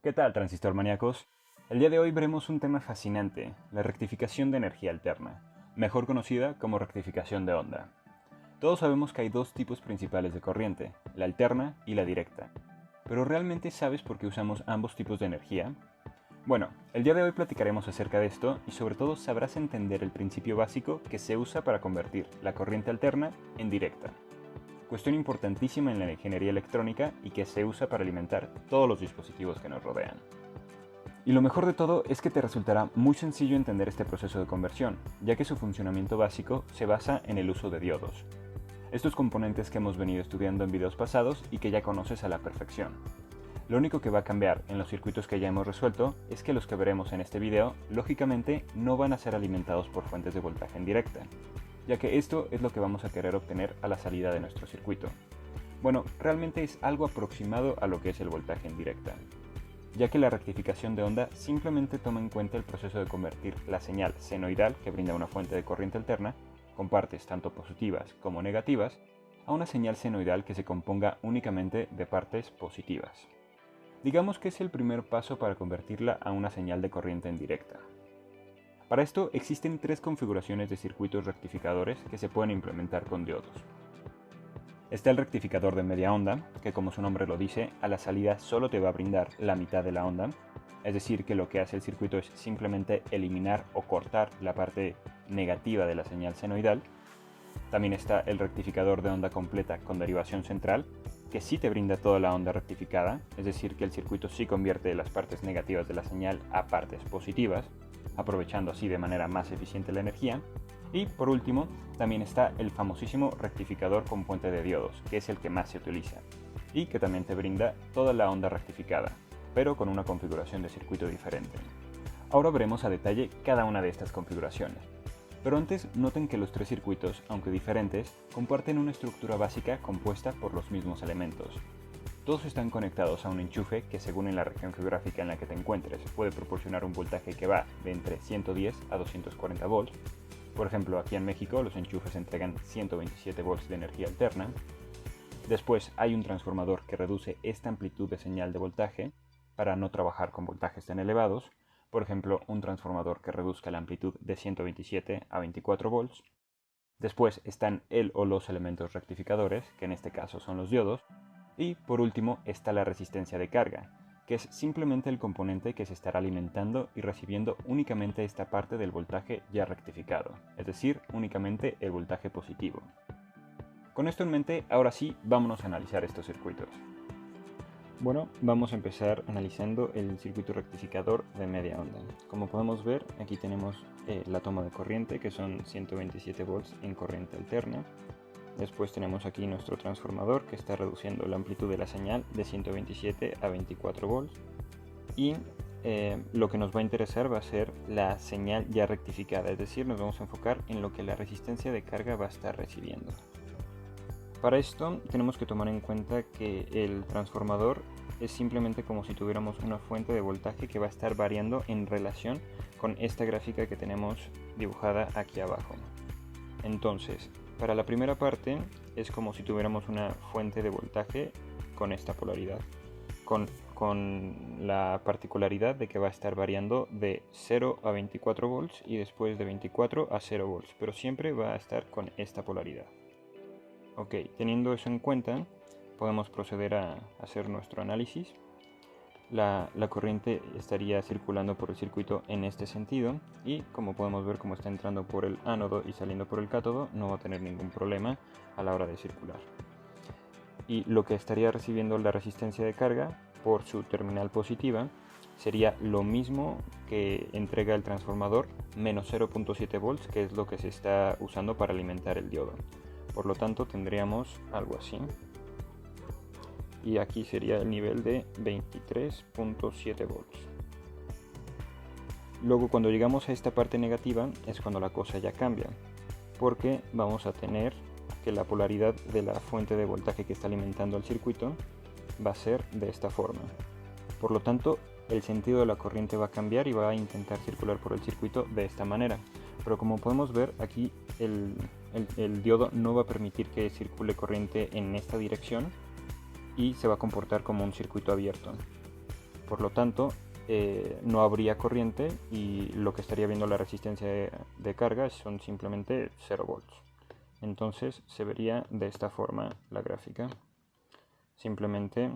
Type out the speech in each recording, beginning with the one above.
¿Qué tal, transistor maníacos? El día de hoy veremos un tema fascinante, la rectificación de energía alterna, mejor conocida como rectificación de onda. Todos sabemos que hay dos tipos principales de corriente, la alterna y la directa. ¿Pero realmente sabes por qué usamos ambos tipos de energía? Bueno, el día de hoy platicaremos acerca de esto y sobre todo sabrás entender el principio básico que se usa para convertir la corriente alterna en directa. Cuestión importantísima en la ingeniería electrónica y que se usa para alimentar todos los dispositivos que nos rodean. Y lo mejor de todo es que te resultará muy sencillo entender este proceso de conversión, ya que su funcionamiento básico se basa en el uso de diodos. Estos componentes que hemos venido estudiando en videos pasados y que ya conoces a la perfección. Lo único que va a cambiar en los circuitos que ya hemos resuelto es que los que veremos en este video, lógicamente, no van a ser alimentados por fuentes de voltaje en directa, ya que esto es lo que vamos a querer obtener a la salida de nuestro circuito. Bueno, realmente es algo aproximado a lo que es el voltaje en directa, ya que la rectificación de onda simplemente toma en cuenta el proceso de convertir la señal senoidal que brinda una fuente de corriente alterna, con partes tanto positivas como negativas, a una señal senoidal que se componga únicamente de partes positivas. Digamos que es el primer paso para convertirla a una señal de corriente en directa. Para esto existen tres configuraciones de circuitos rectificadores que se pueden implementar con diodos. Está el rectificador de media onda, que como su nombre lo dice, a la salida solo te va a brindar la mitad de la onda, es decir, que lo que hace el circuito es simplemente eliminar o cortar la parte negativa de la señal senoidal. También está el rectificador de onda completa con derivación central, que sí te brinda toda la onda rectificada, es decir, que el circuito sí convierte las partes negativas de la señal a partes positivas, aprovechando así de manera más eficiente la energía. Y por último, también está el famosísimo rectificador con puente de diodos, que es el que más se utiliza, y que también te brinda toda la onda rectificada, pero con una configuración de circuito diferente. Ahora veremos a detalle cada una de estas configuraciones. Pero antes noten que los tres circuitos, aunque diferentes, comparten una estructura básica compuesta por los mismos elementos. Todos están conectados a un enchufe que, según en la región geográfica en la que te encuentres, puede proporcionar un voltaje que va de entre 110 a 240 volts. Por ejemplo, aquí en México los enchufes entregan 127 volts de energía alterna. Después hay un transformador que reduce esta amplitud de señal de voltaje para no trabajar con voltajes tan elevados. Por ejemplo, un transformador que reduzca la amplitud de 127 a 24 volts. Después están el o los elementos rectificadores, que en este caso son los diodos. Y por último está la resistencia de carga, que es simplemente el componente que se estará alimentando y recibiendo únicamente esta parte del voltaje ya rectificado, es decir, únicamente el voltaje positivo. Con esto en mente, ahora sí, vámonos a analizar estos circuitos. Bueno, vamos a empezar analizando el circuito rectificador de media onda. Como podemos ver, aquí tenemos la toma de corriente, que son 127 volts en corriente alterna. Después tenemos aquí nuestro transformador, que está reduciendo la amplitud de la señal de 127 a 24 volts. Y lo que nos va a interesar va a ser la señal ya rectificada, es decir, nos vamos a enfocar en lo que la resistencia de carga va a estar recibiendo. Para esto tenemos que tomar en cuenta que el transformador es simplemente como si tuviéramos una fuente de voltaje que va a estar variando en relación con esta gráfica que tenemos dibujada aquí abajo. Entonces, para la primera parte es como si tuviéramos una fuente de voltaje con esta polaridad, con la particularidad de que va a estar variando de 0 a 24 volts y después de 24 a 0 volts, pero siempre va a estar con esta polaridad. Ok, teniendo eso en cuenta, podemos proceder a hacer nuestro análisis. La corriente estaría circulando por el circuito en este sentido y como podemos ver, como está entrando por el ánodo y saliendo por el cátodo, no va a tener ningún problema a la hora de circular. Y lo que estaría recibiendo la resistencia de carga por su terminal positiva sería lo mismo que entrega el transformador, menos 0.7 volts, que es lo que se está usando para alimentar el diodo. Por lo tanto tendríamos algo así. Y aquí sería el nivel de 23.7 volts. Luego cuando llegamos a esta parte negativa es cuando la cosa ya cambia, porque vamos a tener que la polaridad de la fuente de voltaje que está alimentando el circuito va a ser de esta forma. Por lo tanto, el sentido de la corriente va a cambiar y va a intentar circular por el circuito de esta manera. Pero como podemos ver, aquí el diodo no va a permitir que circule corriente en esta dirección y se va a comportar como un circuito abierto. Por lo tanto, no habría corriente y lo que estaría viendo la resistencia de carga son simplemente 0 volts. Entonces se vería de esta forma la gráfica, simplemente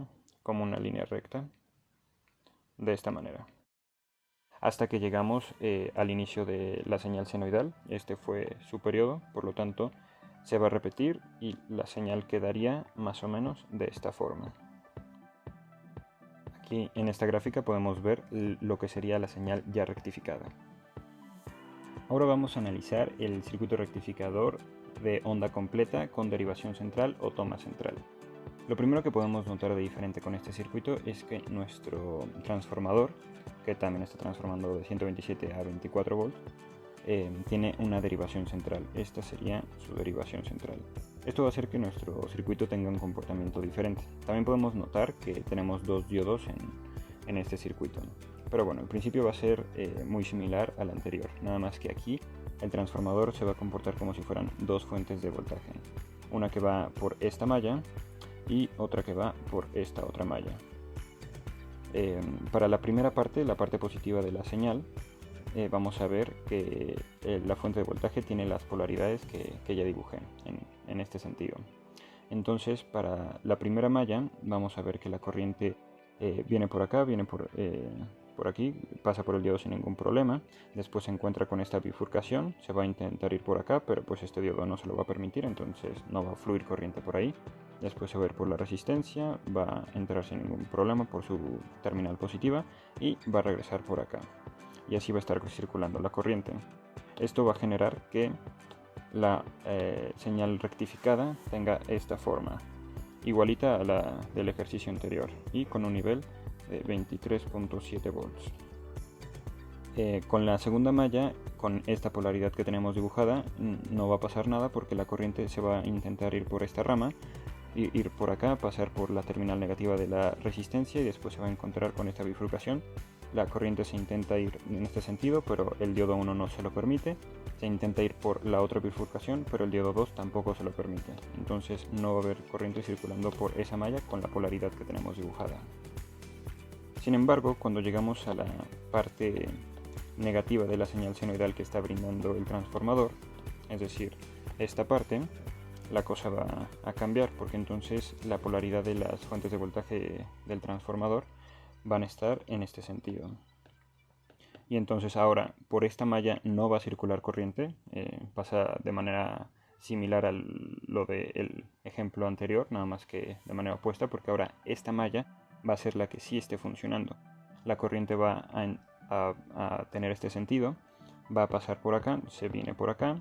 como una línea recta, de esta manera. Hasta que llegamos al inicio de la señal senoidal. Este fue su periodo, por lo tanto se va a repetir y la señal quedaría más o menos de esta forma. Aquí en esta gráfica podemos ver lo que sería la señal ya rectificada. Ahora vamos a analizar el circuito rectificador de onda completa con derivación central o toma central. Lo primero que podemos notar de diferente con este circuito es que nuestro transformador, que también está transformando de 127 a 24 volts, tiene una derivación central. Esta sería su derivación central. Esto va a hacer que nuestro circuito tenga un comportamiento diferente. También podemos notar que tenemos dos diodos en este circuito. Pero bueno, en principio va a ser muy similar al anterior, nada más que aquí el transformador se va a comportar como si fueran dos fuentes de voltaje. Una que va por esta malla y otra que va por esta otra malla. Para la primera parte, la parte positiva de la señal, vamos a ver que la fuente de voltaje tiene las polaridades que ya dibujé en este sentido. Entonces, para la primera malla vamos a ver que la corriente viene por acá, viene por aquí, pasa por el diodo sin ningún problema. Después se encuentra con esta bifurcación, se va a intentar ir por acá, pero pues este diodo no se lo va a permitir, entonces no va a fluir corriente por ahí. Después se va a ir por la resistencia, va a entrar sin ningún problema por su terminal positiva y va a regresar por acá. Y así va a estar circulando la corriente. Esto va a generar que la señal rectificada tenga esta forma, igualita a la del ejercicio anterior y con un nivel de 23.7 volts. Con la segunda malla, con esta polaridad que tenemos dibujada, no va a pasar nada porque la corriente se va a intentar ir por esta rama, ir por acá, pasar por la terminal negativa de la resistencia y después se va a encontrar con esta bifurcación. La corriente se intenta ir en este sentido, pero el diodo 1 no se lo permite. Se intenta ir por la otra bifurcación, pero el diodo 2 tampoco se lo permite. Entonces no va a haber corriente circulando por esa malla con la polaridad que tenemos dibujada. Sin embargo, cuando llegamos a la parte negativa de la señal senoidal que está brindando el transformador, es decir, esta parte, la cosa va a cambiar porque entonces la polaridad de las fuentes de voltaje del transformador van a estar en este sentido. Y entonces ahora por esta malla no va a circular corriente, pasa de manera similar a lo del ejemplo anterior, nada más que de manera opuesta, porque ahora esta malla va a ser la que sí esté funcionando. La corriente va a tener este sentido, va a pasar por acá, se viene por acá,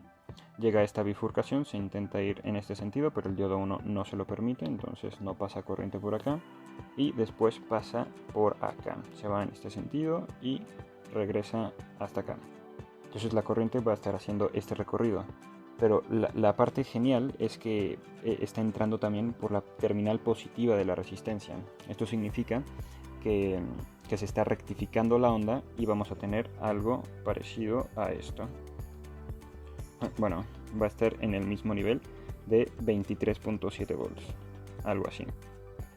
llega a esta bifurcación, se intenta ir en este sentido, pero el diodo 1 no se lo permite, entonces no pasa corriente por acá. Y después pasa por acá, se va en este sentido y regresa hasta acá. Entonces la corriente va a estar haciendo este recorrido. Pero la parte genial es que está entrando también por la terminal positiva de la resistencia. Esto significa que se está rectificando la onda y vamos a tener algo parecido a esto. Bueno, va a estar en el mismo nivel de 23.7 volts, algo así.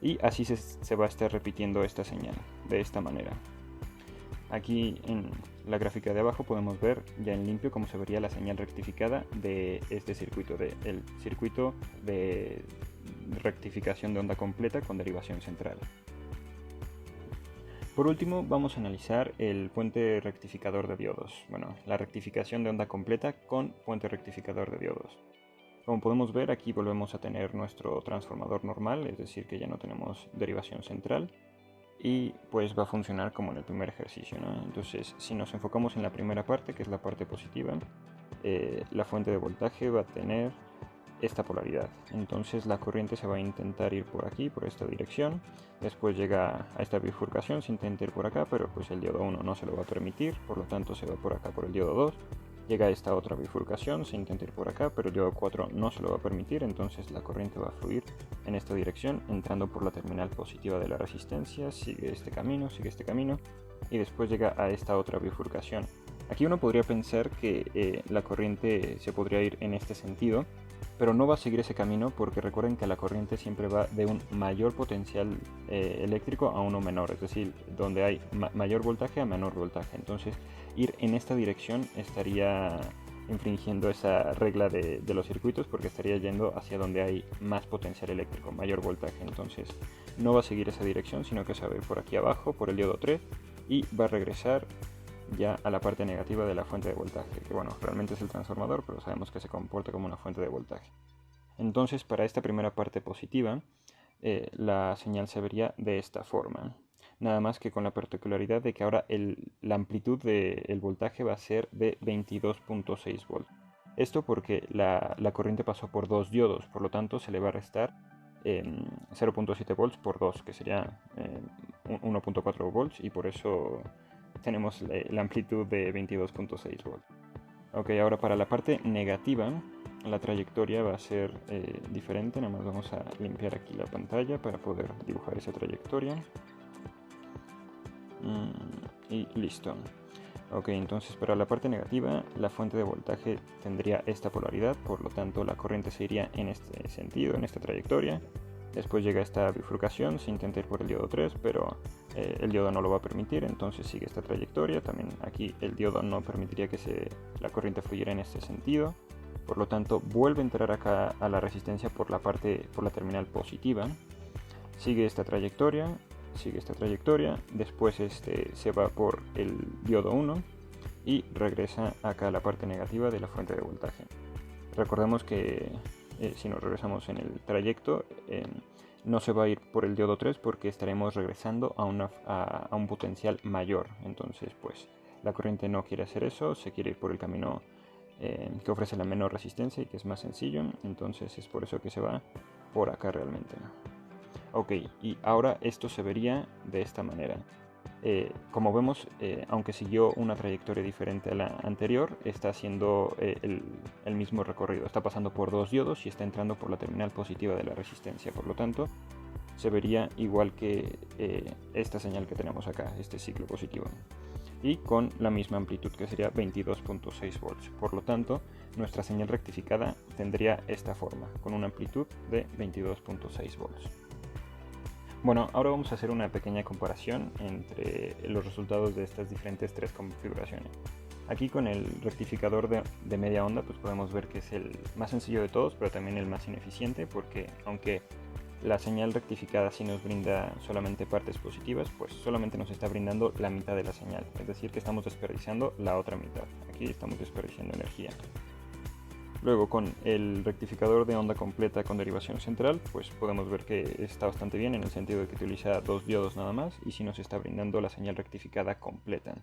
Y así se va a estar repitiendo esta señal, de esta manera. Aquí en la gráfica de abajo podemos ver ya en limpio cómo se vería la señal rectificada de este circuito, el circuito de rectificación de onda completa con derivación central. Por último, vamos a analizar el puente rectificador de diodos. Bueno, la rectificación de onda completa con puente rectificador de diodos. Como podemos ver, aquí volvemos a tener nuestro transformador normal, es decir, que ya no tenemos derivación central. Y pues va a funcionar como en el primer ejercicio, ¿no? Entonces, si nos enfocamos en la primera parte, que es la parte positiva, la fuente de voltaje va a tener esta polaridad. Entonces la corriente se va a intentar ir por aquí, por esta dirección. Después llega a esta bifurcación, se intenta ir por acá, pero pues el diodo 1 no se lo va a permitir, por lo tanto se va por acá por el diodo 2. Llega a esta otra bifurcación, se intenta ir por acá, pero el diodo 4 no se lo va a permitir, entonces la corriente va a fluir en esta dirección, entrando por la terminal positiva de la resistencia, sigue este camino, y después llega a esta otra bifurcación. Aquí uno podría pensar que la corriente se podría ir en este sentido, Pero no va a seguir ese camino porque recuerden que la corriente siempre va de un mayor potencial eléctrico a uno menor, es decir, donde hay mayor voltaje a menor voltaje. Entonces, ir en esta dirección estaría infringiendo esa regla de los circuitos porque estaría yendo hacia donde hay más potencial eléctrico, mayor voltaje. Entonces, no va a seguir esa dirección, sino que se va a ir por aquí abajo, por el diodo 3, y va a regresar ya a la parte negativa de la fuente de voltaje, que bueno, realmente es el transformador, pero sabemos que se comporta como una fuente de voltaje. Entonces, para esta primera parte positiva, la señal se vería de esta forma. Nada más que con la particularidad de que ahora la amplitud del voltaje va a ser de 22.6 volts. Esto porque la corriente pasó por dos diodos, por lo tanto se le va a restar 0.7 volts por 2, que sería 1.4 volts, y por eso tenemos la amplitud de 22.6 volts. Ok, ahora para la parte negativa, la trayectoria va a ser diferente. Nada más vamos a limpiar aquí la pantalla para poder dibujar esa trayectoria. Y listo. Ok, entonces para la parte negativa, la fuente de voltaje tendría esta polaridad, por lo tanto la corriente se iría en este sentido, en esta trayectoria. Después llega esta bifurcación, se intenta ir por el diodo 3, pero el diodo no lo va a permitir, entonces sigue esta trayectoria. También aquí el diodo no permitiría que la corriente fluyera en este sentido. Por lo tanto, vuelve a entrar acá a la resistencia por la terminal positiva. Sigue esta trayectoria, después se va por el diodo 1 y regresa acá a la parte negativa de la fuente de voltaje. Recordemos que si nos regresamos en el trayecto, no se va a ir por el diodo 3 porque estaremos regresando a un potencial mayor. Entonces, pues la corriente no quiere hacer eso, se quiere ir por el camino que ofrece la menor resistencia y que es más sencillo. Entonces es por eso que se va por acá realmente. Ok, y ahora esto se vería de esta manera. Como vemos, aunque siguió una trayectoria diferente a la anterior, está haciendo el mismo recorrido. Está pasando por dos diodos y está entrando por la terminal positiva de la resistencia. Por lo tanto, se vería igual que esta señal que tenemos acá, este ciclo positivo. Y con la misma amplitud, que sería 22.6 volts. Por lo tanto, nuestra señal rectificada tendría esta forma, con una amplitud de 22.6 volts. Bueno, ahora vamos a hacer una pequeña comparación entre los resultados de estas diferentes tres configuraciones. Aquí con el rectificador de media onda pues podemos ver que es el más sencillo de todos, pero también el más ineficiente, porque aunque la señal rectificada sí nos brinda solamente partes positivas, pues solamente nos está brindando la mitad de la señal, es decir que estamos desperdiciando la otra mitad. Aquí estamos desperdiciando energía. Luego con el rectificador de onda completa con derivación central, pues podemos ver que está bastante bien en el sentido de que utiliza dos diodos nada más y sí nos está brindando la señal rectificada completa.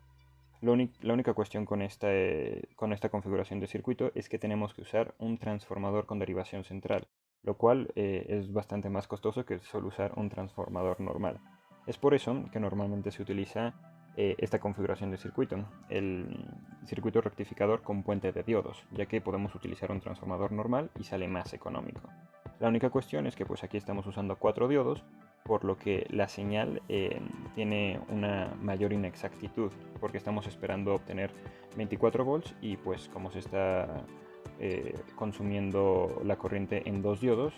La única cuestión con esta configuración de circuito es que tenemos que usar un transformador con derivación central, lo cual es bastante más costoso que solo usar un transformador normal. Es por eso que normalmente se utiliza esta configuración de circuito, el circuito rectificador con puente de diodos, ya que podemos utilizar un transformador normal y sale más económico. La única cuestión es que pues aquí estamos usando 4 diodos, por lo que la señal tiene una mayor inexactitud, porque estamos esperando obtener 24 volts y pues como se está consumiendo la corriente en dos diodos,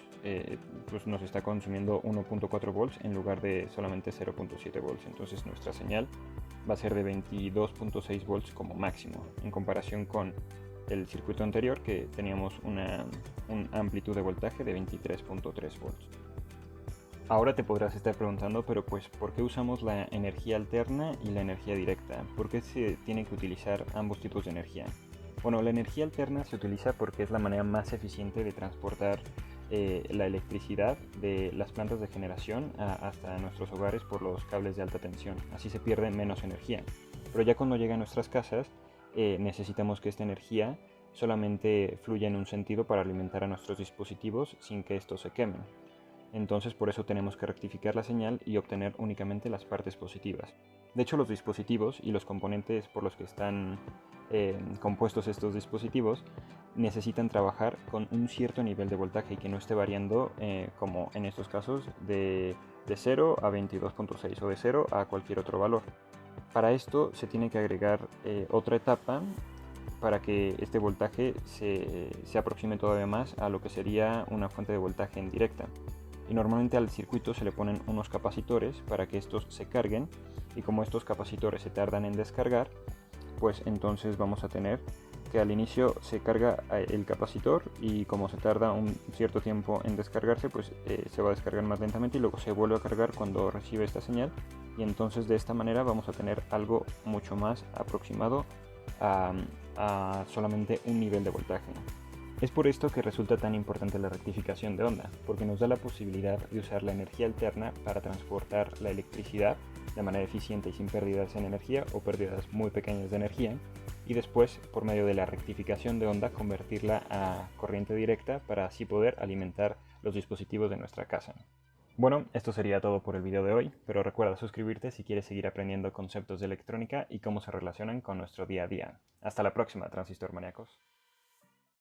pues nos está consumiendo 1.4 volts en lugar de solamente 0.7 volts. Entonces nuestra señal va a ser de 22.6 volts como máximo, en comparación con el circuito anterior que teníamos una amplitud de voltaje de 23.3 volts. Ahora te podrás estar preguntando, pero pues, ¿por qué usamos la energía alterna y la energía directa? ¿Por qué se tiene que utilizar ambos tipos de energía? Bueno, la energía alterna se utiliza porque es la manera más eficiente de transportar la electricidad de las plantas de generación hasta nuestros hogares por los cables de alta tensión. Así se pierde menos energía. Pero ya cuando llega a nuestras casas, necesitamos que esta energía solamente fluya en un sentido para alimentar a nuestros dispositivos sin que estos se quemen. Entonces por eso tenemos que rectificar la señal y obtener únicamente las partes positivas. De hecho, los dispositivos y los componentes por los que están compuestos estos dispositivos necesitan trabajar con un cierto nivel de voltaje y que no esté variando, como en estos casos, de 0 a 22.6 o de 0 a cualquier otro valor. Para esto se tiene que agregar otra etapa para que este voltaje se aproxime todavía más a lo que sería una fuente de voltaje indirecta. Y normalmente al circuito se le ponen unos capacitores para que estos se carguen, y como estos capacitores se tardan en descargar, pues entonces vamos a tener que al inicio se carga el capacitor, y como se tarda un cierto tiempo en descargarse, pues se va a descargar más lentamente y luego se vuelve a cargar cuando recibe esta señal, y entonces de esta manera vamos a tener algo mucho más aproximado a solamente un nivel de voltaje. Es por esto que resulta tan importante la rectificación de onda, porque nos da la posibilidad de usar la energía alterna para transportar la electricidad de manera eficiente y sin pérdidas en energía o pérdidas muy pequeñas de energía, y después, por medio de la rectificación de onda, convertirla a corriente directa para así poder alimentar los dispositivos de nuestra casa. Bueno, esto sería todo por el video de hoy, pero recuerda suscribirte si quieres seguir aprendiendo conceptos de electrónica y cómo se relacionan con nuestro día a día. Hasta la próxima, transistor maníacos.